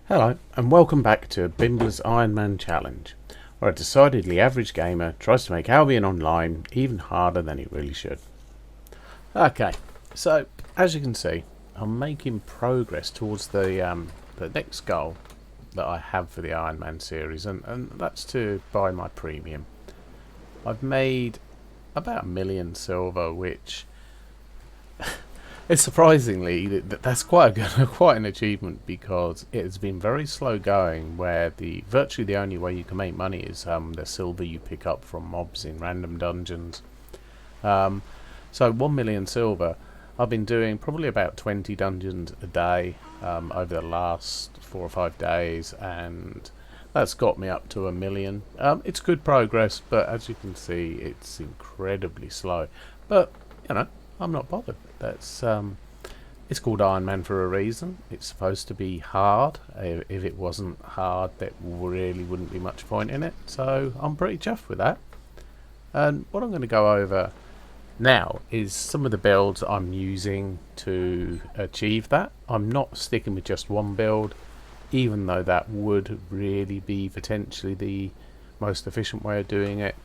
Hello, and welcome back to Bimbler's Ironman Challenge, where a decidedly average gamer tries to make Albion Online even harder than he really should. Okay, so as you can see, I'm making progress towards the next goal that I have for the Ironman series, and that's to buy my premium. I've made about 1,000,000 silver, which it's surprisingly that's quite an achievement, because it has been very slow going. Where virtually the only way you can make money is the silver you pick up from mobs in random dungeons. So 1,000,000 silver. I've been doing probably about 20 dungeons a day over the last 4 or 5 days, and that's got me up to 1,000,000. It's good progress, but as you can see, it's incredibly slow. But I'm not bothered. It's called Ironman for a reason. It's supposed to be hard. If it wasn't hard, there really wouldn't be much point in it. So I'm pretty chuffed with that. And what I'm going to go over now is some of the builds I'm using to achieve that. I'm not sticking with just one build, even though that would really be potentially the most efficient way of doing it,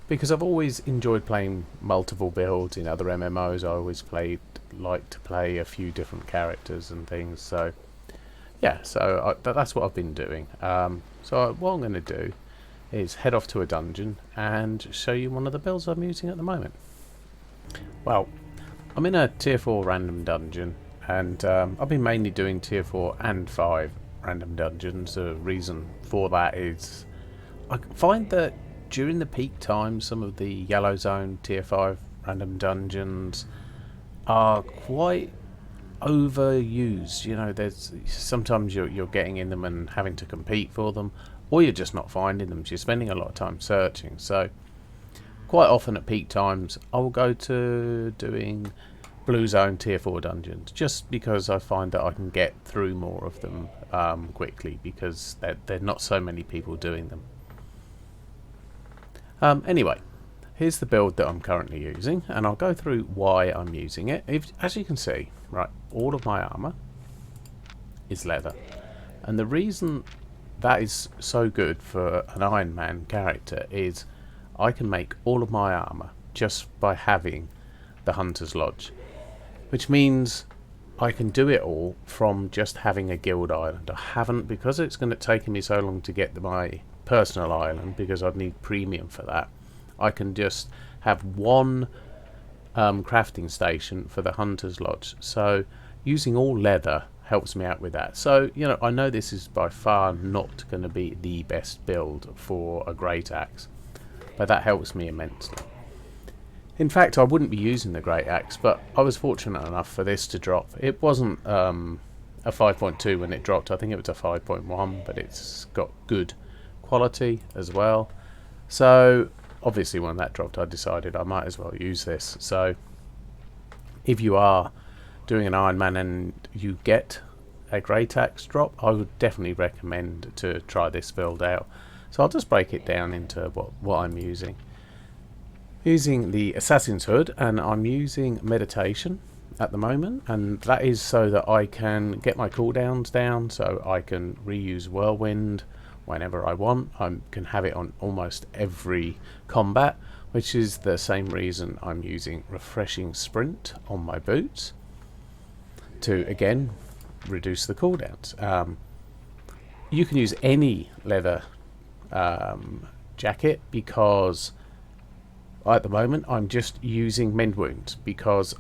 because I've always enjoyed playing multiple builds in other MMOs. I always like to play a few different characters and things. So yeah, that's what I've been doing. So what I'm going to do is head off to a dungeon and show you one of the builds I'm using at the moment. Well, I'm in a tier 4 random dungeon, and I've been mainly doing tier 4 and 5 random dungeons. The reason for that is I find that during the peak time, some of the yellow zone tier 5 random dungeons are quite overused. There's sometimes you're getting in them and having to compete for them, or you're just not finding them, so you're spending a lot of time searching. So quite often at peak times I will go to doing blue zone tier 4 dungeons, just because I find that I can get through more of them quickly, because there are not so many people doing them. Anyway, here's the build that I'm currently using, and I'll go through why I'm using it. As you can see, right, all of my armor is leather, and the reason that is so good for an Ironman character is I can make all of my armor just by having the Hunter's Lodge, which means I can do it all from just having a guild island. I haven't, because it's going to take me so long to get my personal island, because I'd need premium for that. I can just have one crafting station for the Hunter's Lodge. So using all leather helps me out with that. So I know this is by far not going to be the best build for a great axe, but that helps me immensely. In fact, I wouldn't be using the great axe, but I was fortunate enough for this to drop. It wasn't a 5.2 when it dropped. I think it was a 5.1, but it's got good quality as well. So obviously when that dropped, I decided I might as well use this. So if you are doing an Ironman and you get a great axe drop, I would definitely recommend to try this build out. So I'll just break it down into what I'm using. Using the Assassin's Hood, and I'm using meditation at the moment, and that is so that I can get my cooldowns down, so I can reuse Whirlwind whenever I want. I can have it on almost every combat, which is the same reason I'm using Refreshing Sprint on my boots, to again reduce the cooldowns. You can use any leather jacket, because at the moment I'm just using Mend Wounds, because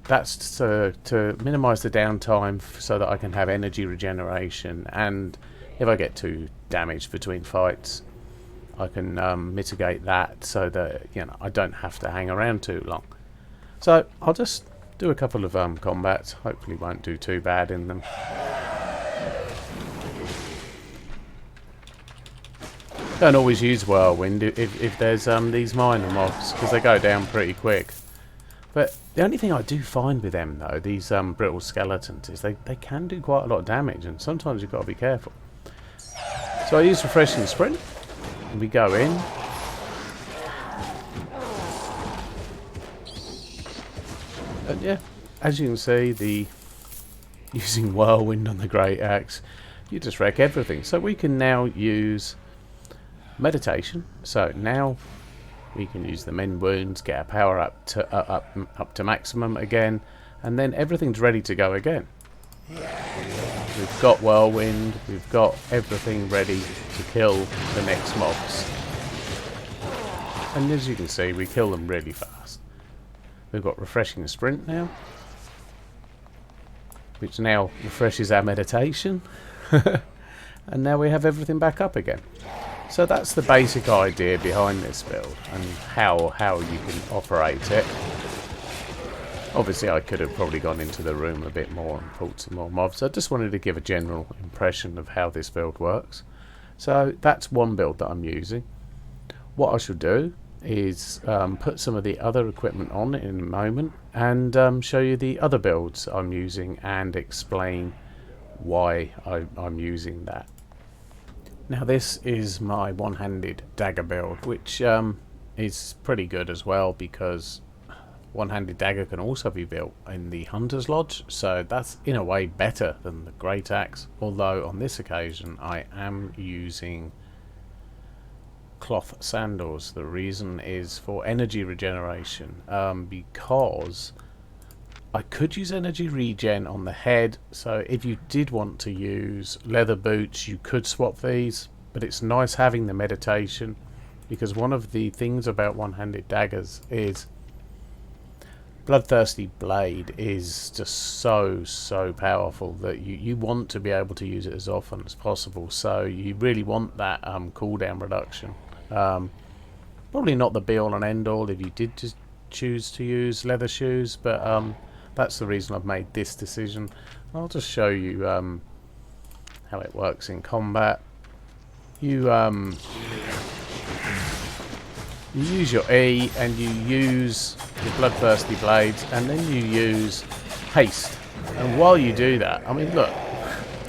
that's to minimize the downtime, so that I can have energy regeneration, and if I get too damaged between fights, I can mitigate that, so that I don't have to hang around too long. So I'll just do a couple of combats. Hopefully won't do too bad in them. Don't always use Whirlwind if there's these minor mobs, because they go down pretty quick. But the only thing I do find with them, though, these brittle skeletons, is they can do quite a lot of damage, and sometimes you've got to be careful. So I use Refreshing Sprint, and we go in. And yeah, as you can see, using Whirlwind on the Great Axe you just wreck everything. So we can now use meditation. So now we can use the mend wounds, get our power up to maximum again, and then everything's ready to go again. We've got whirlwind, we've got everything ready to kill the next mobs. And as you can see, we kill them really fast. We've got refreshing sprint now, which now refreshes our meditation. And now we have everything back up again. So that's the basic idea behind this build and how you can operate it. Obviously I could have probably gone into the room a bit more and pulled some more mobs. I just wanted to give a general impression of how this build works. So that's one build that I'm using. What I should do is put some of the other equipment on in a moment and show you the other builds I'm using and explain why I'm using that. Now this is my one-handed dagger build, which is pretty good as well, because one-handed dagger can also be built in the Hunter's Lodge, so that's in a way better than the Great Axe, although on this occasion I am using cloth sandals. The reason is for energy regeneration, because I could use energy regen on the head, so if you did want to use leather boots you could swap these, but it's nice having the meditation, because one of the things about one-handed daggers is Bloodthirsty Blade is just so powerful that you want to be able to use it as often as possible, so you really want that cooldown reduction. Probably not the be-all and end-all if you did just choose to use leather shoes, but that's the reason I've made this decision. I'll just show you how it works in combat. You use your E and you use your Bloodthirsty Blades, and then you use haste. And while you do that, I mean, look,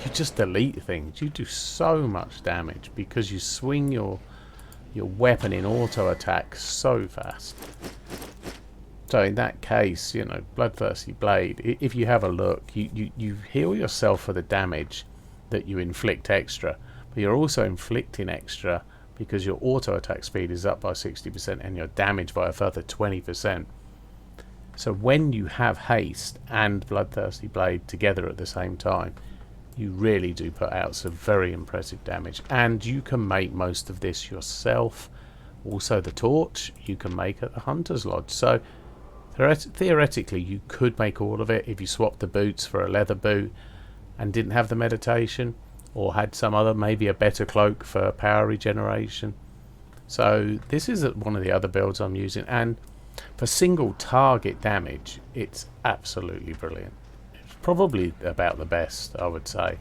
you just delete things. You do so much damage because you swing your weapon in auto attack so fast. So in that case, you know, Bloodthirsty Blade, if you have a look, you heal yourself for the damage that you inflict extra, but you're also inflicting extra because your auto attack speed is up by 60% and your damage by a further 20%. So when you have haste and Bloodthirsty Blade together at the same time, you really do put out some very impressive damage, and you can make most of this yourself. Also the torch you can make at the Hunter's Lodge, so theoretically you could make all of it if you swapped the boots for a leather boot and didn't have the meditation, or had some other, maybe a better cloak for power regeneration. So this is one of the other builds I'm using, and for single target damage it's absolutely brilliant. It's probably about the best, I would say.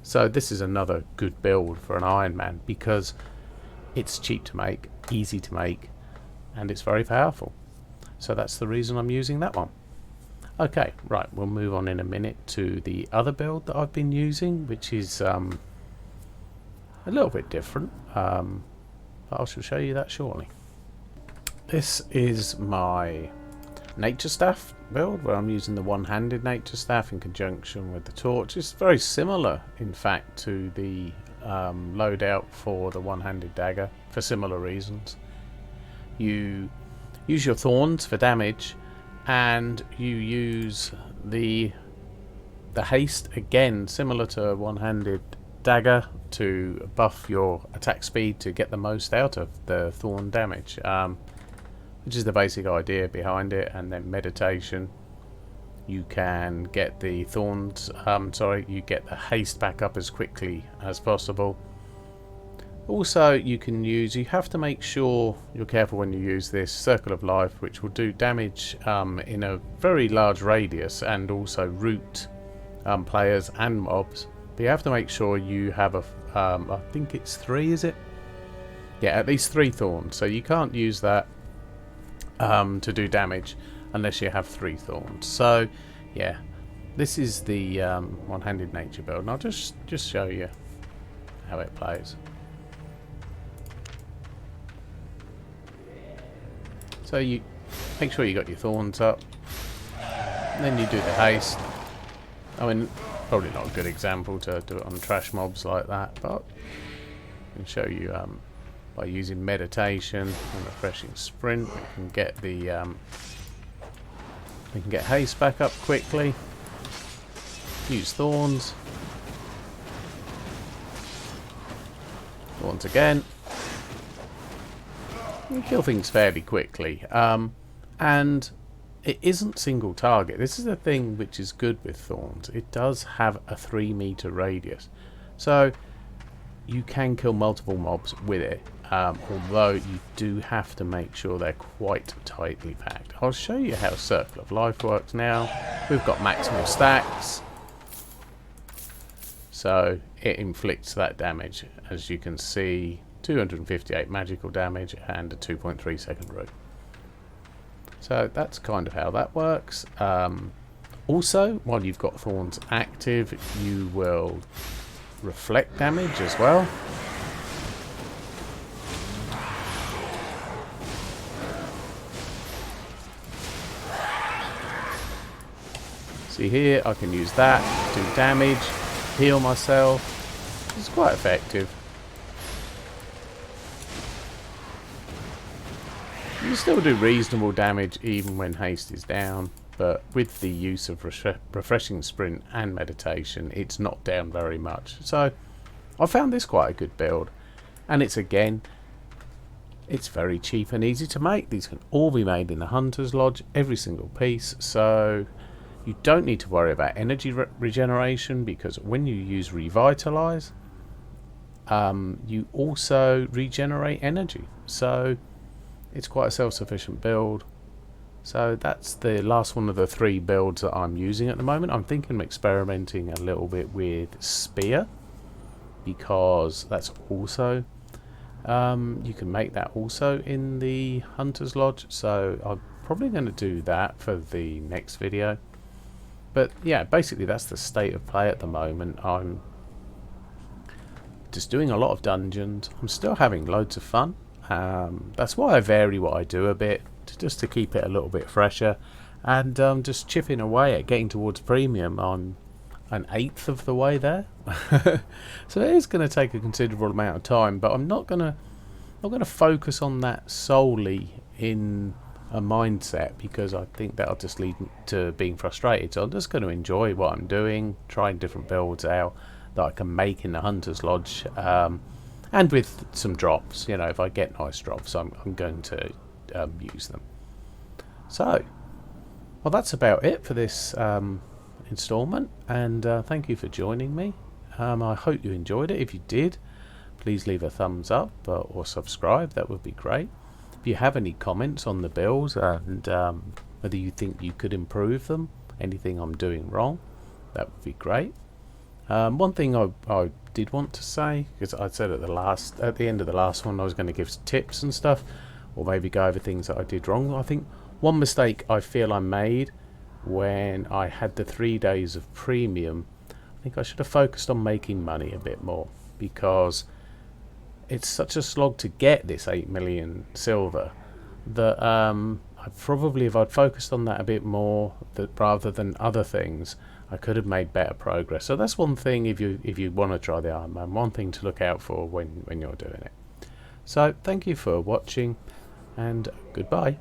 So this is another good build for an Ironman because it's cheap to make, easy to make, and it's very powerful. So that's the reason I'm using that one. Okay, right, we'll move on in a minute to the other build that I've been using, which is a little bit different, but I shall show you that shortly. This is my nature staff build, where I'm using the one-handed nature staff in conjunction with the torch. It's very similar, in fact, to the loadout for the one-handed dagger, for similar reasons. You use your thorns for damage, and you use the haste again, similar to a one-handed dagger, to buff your attack speed to get the most out of the thorn damage, which is the basic idea behind it. And then meditation, you can get the thorns, you get the haste back up as quickly as possible. Also, you have to make sure you're careful when you use this Circle of Life, which will do damage in a very large radius, and also root players and mobs. But you have to make sure you have I think it's 3, is it? Yeah, at least 3 thorns. So you can't use that to do damage unless you have 3 thorns. So yeah, this is the one-handed nature build, and I'll just show you how it plays. So you make sure you got your thorns up, and then you do the haste. I mean, Probably not a good example to do it on trash mobs like that, but I can show you by using meditation and refreshing sprint, we can get the we can get haste back up quickly. Use thorns. Thorns again. And kill things fairly quickly. And it isn't single target. This is the thing which is good with thorns. It does have a 3-meter radius. So you can kill multiple mobs with it. Although you do have to make sure they're quite tightly packed. I'll show you how Circle of Life works now. We've got maximal stacks, so it inflicts that damage. As you can see, 258 magical damage and a 2.3 second root. So that's kind of how that works. Also, while you've got thorns active, you will reflect damage as well. See here, I can use that, do damage, heal myself. It's quite effective. You still do reasonable damage even when haste is down, but with the use of refreshing sprint and meditation, it's not down very much. So I found this quite a good build, and it's very cheap and easy to make. These can all be made in the Hunter's Lodge, every single piece, so you don't need to worry about energy regeneration, because when you use Revitalize, you also regenerate energy. So it's quite a self-sufficient build. So that's the last one of the 3 builds that I'm using at the moment. I'm thinking of experimenting a little bit with Spear, because that's also you can make that also in the Hunter's Lodge. So I'm probably going to do that for the next video. But yeah, basically that's the state of play at the moment. I'm just doing a lot of dungeons. I'm still having loads of fun. That's why I vary what I do a bit, just to keep it a little bit fresher. And just chipping away at getting towards premium. I'm an 1/8 of the way there. So it is going to take a considerable amount of time, but I'm not going to focus on that solely in a mindset, because I think that'll just lead to being frustrated. So I'm just going to enjoy what I'm doing, trying different builds out that I can make in the Hunter's Lodge, and with some drops. You know, if I get nice drops, I'm going to use them. So, well, that's about it for this installment, and thank you for joining me. I hope you enjoyed it. If you did, please leave a thumbs up or subscribe. That would be great. If you have any comments on the builds and whether you think you could improve them, anything I'm doing wrong, that would be great. One thing I did want to say, because I said at the end of the last one I was going to give tips and stuff, or maybe go over things that I did wrong. I think one mistake I feel I made when I had the 3 days of premium, I think I should have focused on making money a bit more, because it's such a slog to get this 8 million silver that I probably, if I'd focused on that a bit more, that rather than other things, I could have made better progress. So that's one thing, if you want to try the Ironman, one thing to look out for when you're doing it. So thank you for watching, and goodbye.